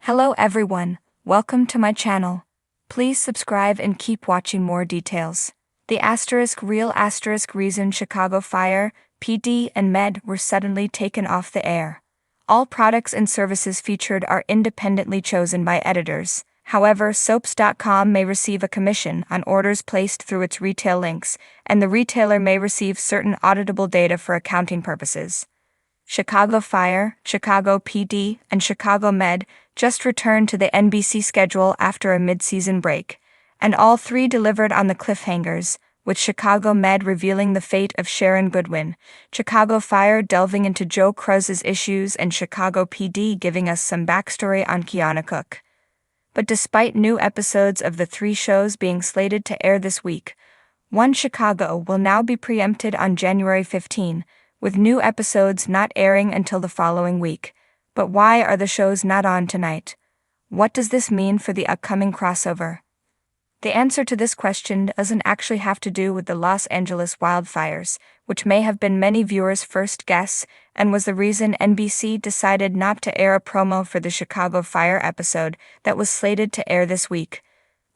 Hello everyone, welcome to my channel. Please subscribe and keep watching more details. The real reason Chicago Fire, PD and Med were suddenly taken off the air. All products and services featured are independently chosen by editors. However, Soaps.com may receive a commission on orders placed through its retail links, and the retailer may receive certain auditable data for accounting purposes. Chicago Fire, Chicago PD, and Chicago Med just returned to the NBC schedule after a mid-season break, and all three delivered on the cliffhangers, with Chicago Med revealing the fate of Sharon Goodwin, Chicago Fire delving into Joe Cruz's issues, and Chicago PD giving us some backstory on Kiana Cook. But despite new episodes of the three shows being slated to air this week, One Chicago will now be preempted on January 15, with new episodes not airing until the following week. But why are the shows not on tonight? What does this mean for the upcoming crossover? The answer to this question doesn't actually have to do with the Los Angeles wildfires, which may have been many viewers' first guess, and was the reason NBC decided not to air a promo for the Chicago Fire episode that was slated to air this week.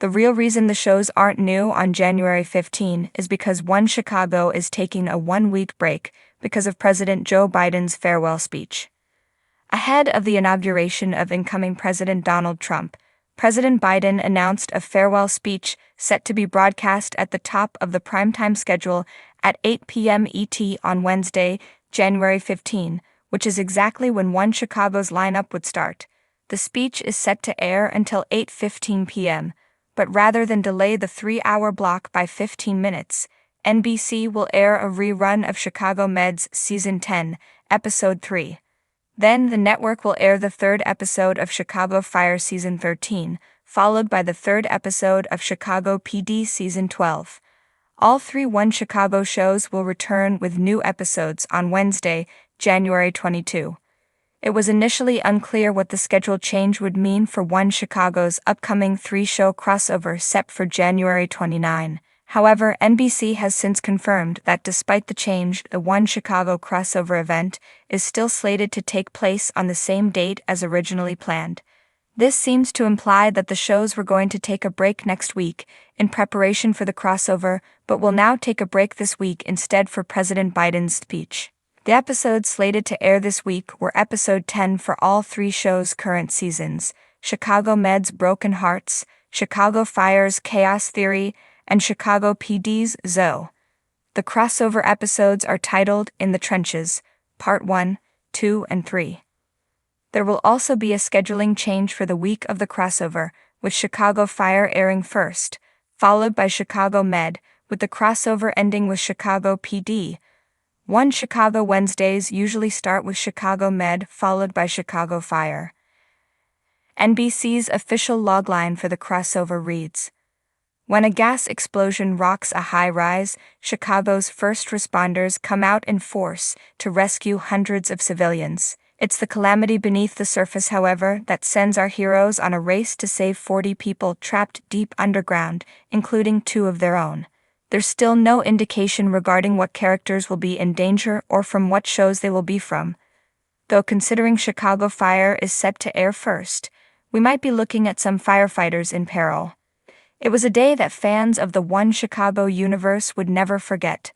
The real reason the shows aren't new on January 15 is because One Chicago is taking a one-week break because of President Joe Biden's farewell speech. Ahead of the inauguration of incoming President Donald Trump, President Biden announced a farewell speech set to be broadcast at the top of the primetime schedule at 8 p.m. ET on Wednesday, January 15, which is exactly when One Chicago's lineup would start. The speech is set to air until 8:15 p.m., but rather than delay the 3-hour block by 15 minutes, NBC will air a rerun of Chicago Med's Season 10, Episode 3. Then the network will air the third episode of Chicago Fire Season 13, followed by the third episode of Chicago PD Season 12. All three One Chicago shows will return with new episodes on Wednesday, January 22. It was initially unclear what the schedule change would mean for One Chicago's upcoming three-show crossover set for January 29. However, NBC has since confirmed that despite the change, the One Chicago crossover event is still slated to take place on the same date as originally planned. This seems to imply that the shows were going to take a break next week in preparation for the crossover, but will now take a break this week instead for President Biden's speech. The episodes slated to air this week were Episode 10 for all three shows' current seasons, Chicago Med's Broken Hearts, Chicago Fire's Chaos Theory, and Chicago PD's Zoe. The crossover episodes are titled In the Trenches, Part 1, 2, and 3. There will also be a scheduling change for the week of the crossover, with Chicago Fire airing first, followed by Chicago Med, with the crossover ending with Chicago PD. One Chicago Wednesdays usually start with Chicago Med followed by Chicago Fire. NBC's official logline for the crossover reads: When a gas explosion rocks a high-rise, Chicago's first responders come out in force to rescue hundreds of civilians. It's the calamity beneath the surface, however, that sends our heroes on a race to save 40 people trapped deep underground, including 2 of their own. There's still no indication regarding what characters will be in danger or from what shows they will be from. Though considering Chicago Fire is set to air first, we might be looking at some firefighters in peril. It was a day that fans of the One Chicago universe would never forget.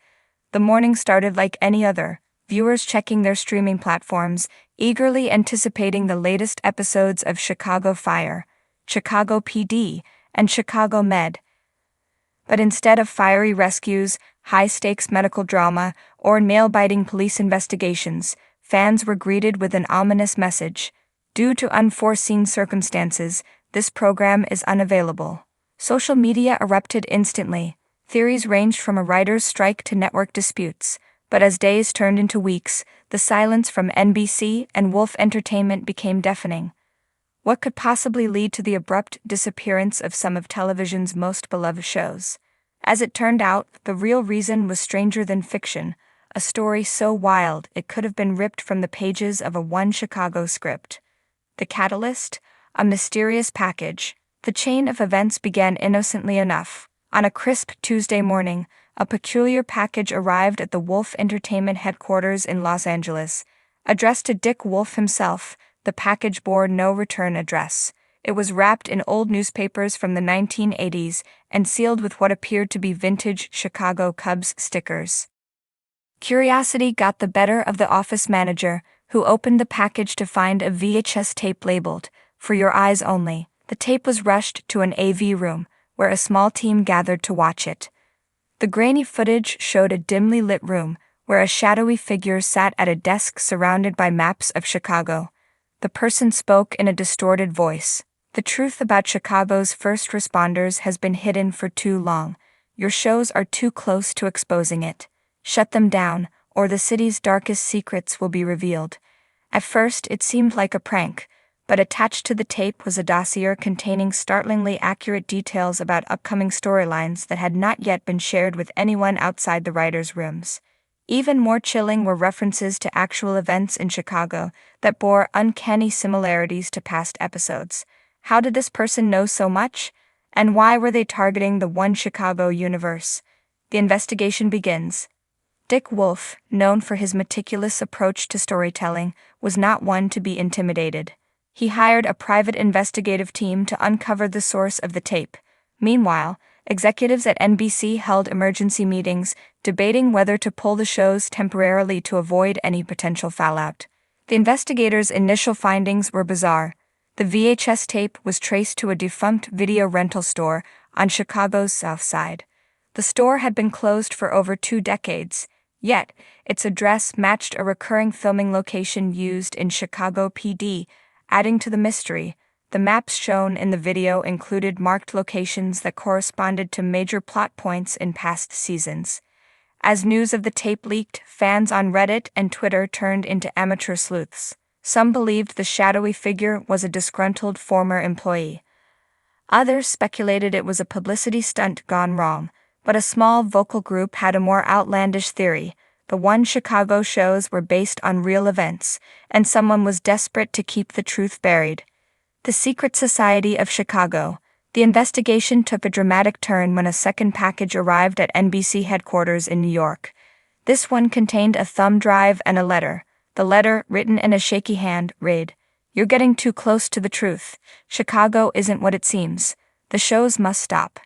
The morning started like any other, viewers checking their streaming platforms, eagerly anticipating the latest episodes of Chicago Fire, Chicago PD, and Chicago Med. But instead of fiery rescues, high-stakes medical drama, or nail-biting police investigations, fans were greeted with an ominous message. Due to unforeseen circumstances, this program is unavailable. Social media erupted instantly. Theories ranged from a writer's strike to network disputes, but as days turned into weeks, the silence from NBC and Wolf Entertainment became deafening. What could possibly lead to the abrupt disappearance of some of television's most beloved shows? As it turned out, the real reason was stranger than fiction, a story so wild it could have been ripped from the pages of a One Chicago script. The catalyst? A mysterious package. The chain of events began innocently enough. On a crisp Tuesday morning, a peculiar package arrived at the Wolf Entertainment headquarters in Los Angeles. Addressed to Dick Wolf himself, the package bore no return address. It was wrapped in old newspapers from the 1980s and sealed with what appeared to be vintage Chicago Cubs stickers. Curiosity got the better of the office manager, who opened the package to find a VHS tape labeled, "For Your Eyes Only." The tape was rushed to an AV room, where a small team gathered to watch it. The grainy footage showed a dimly lit room, where a shadowy figure sat at a desk surrounded by maps of Chicago. The person spoke in a distorted voice. "The truth about Chicago's first responders has been hidden for too long. Your shows are too close to exposing it. Shut them down, or the city's darkest secrets will be revealed." At first, it seemed like a prank, but attached to the tape was a dossier containing startlingly accurate details about upcoming storylines that had not yet been shared with anyone outside the writers' rooms. Even more chilling were references to actual events in Chicago that bore uncanny similarities to past episodes. How did this person know so much? And why were they targeting the One Chicago universe? The investigation begins. Dick Wolf, known for his meticulous approach to storytelling, was not one to be intimidated. He hired a private investigative team to uncover the source of the tape. Meanwhile, executives at NBC held emergency meetings, debating whether to pull the shows temporarily to avoid any potential fallout. The investigators' initial findings were bizarre. The VHS tape was traced to a defunct video rental store on Chicago's South Side. The store had been closed for over 2 decades, yet its address matched a recurring filming location used in Chicago PD, adding to the mystery. The maps shown in the video included marked locations that corresponded to major plot points in past seasons. As news of the tape leaked, fans on Reddit and Twitter turned into amateur sleuths. Some believed the shadowy figure was a disgruntled former employee. Others speculated it was a publicity stunt gone wrong, but a small vocal group had a more outlandish theory. The One Chicago shows were based on real events, and someone was desperate to keep the truth buried. The Secret Society of Chicago. The investigation took a dramatic turn when a second package arrived at NBC headquarters in New York. This one contained a thumb drive and a letter. The letter, written in a shaky hand, read, "You're getting too close to the truth. Chicago isn't what it seems. The shows must stop."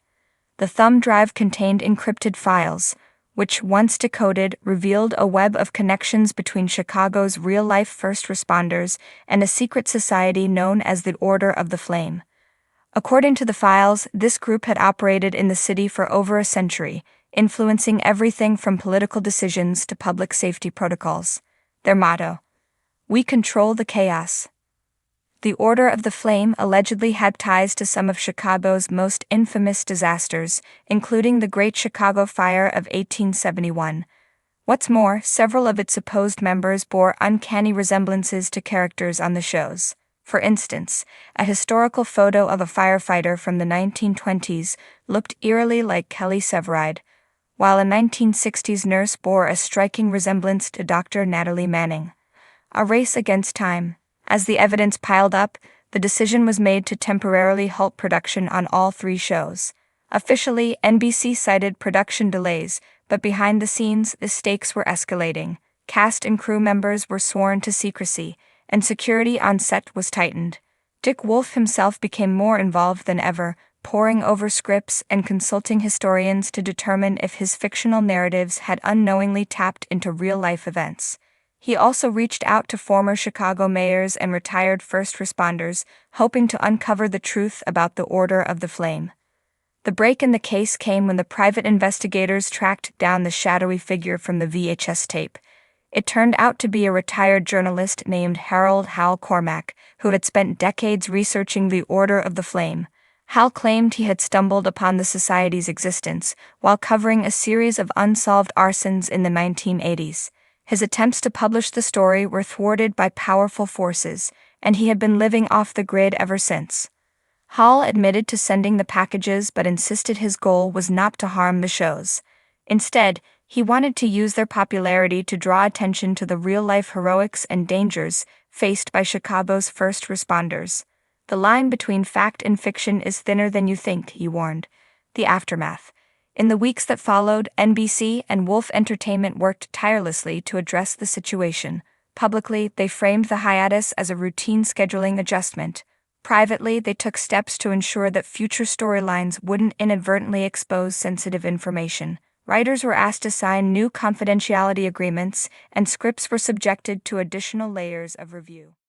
The thumb drive contained encrypted files, which, once decoded, revealed a web of connections between Chicago's real-life first responders and a secret society known as the Order of the Flame. According to the files, this group had operated in the city for over a century, influencing everything from political decisions to public safety protocols. Their motto: "We control the chaos." The Order of the Flame allegedly had ties to some of Chicago's most infamous disasters, including the Great Chicago Fire of 1871. What's more, several of its supposed members bore uncanny resemblances to characters on the shows. For instance, a historical photo of a firefighter from the 1920s looked eerily like Kelly Severide, while a 1960s nurse bore a striking resemblance to Dr. Natalie Manning. A race against time. As the evidence piled up, the decision was made to temporarily halt production on all 3 shows. Officially, NBC cited production delays, but behind the scenes, the stakes were escalating. Cast and crew members were sworn to secrecy, and security on set was tightened. Dick Wolf himself became more involved than ever, poring over scripts and consulting historians to determine if his fictional narratives had unknowingly tapped into real-life events. He also reached out to former Chicago mayors and retired first responders, hoping to uncover the truth about the Order of the Flame. The break in the case came when the private investigators tracked down the shadowy figure from the VHS tape. It turned out to be a retired journalist named Harold Hal Cormack, who had spent decades researching the Order of the Flame. Hal claimed he had stumbled upon the society's existence while covering a series of unsolved arsons in the 1980s. His attempts to publish the story were thwarted by powerful forces, and he had been living off the grid ever since. Hall admitted to sending the packages but insisted his goal was not to harm the shows. Instead, he wanted to use their popularity to draw attention to the real-life heroics and dangers faced by Chicago's first responders. "The line between fact and fiction is thinner than you think," he warned. The aftermath. In the weeks that followed, NBC and Wolf Entertainment worked tirelessly to address the situation. Publicly, they framed the hiatus as a routine scheduling adjustment. Privately, they took steps to ensure that future storylines wouldn't inadvertently expose sensitive information. Writers were asked to sign new confidentiality agreements, and scripts were subjected to additional layers of review.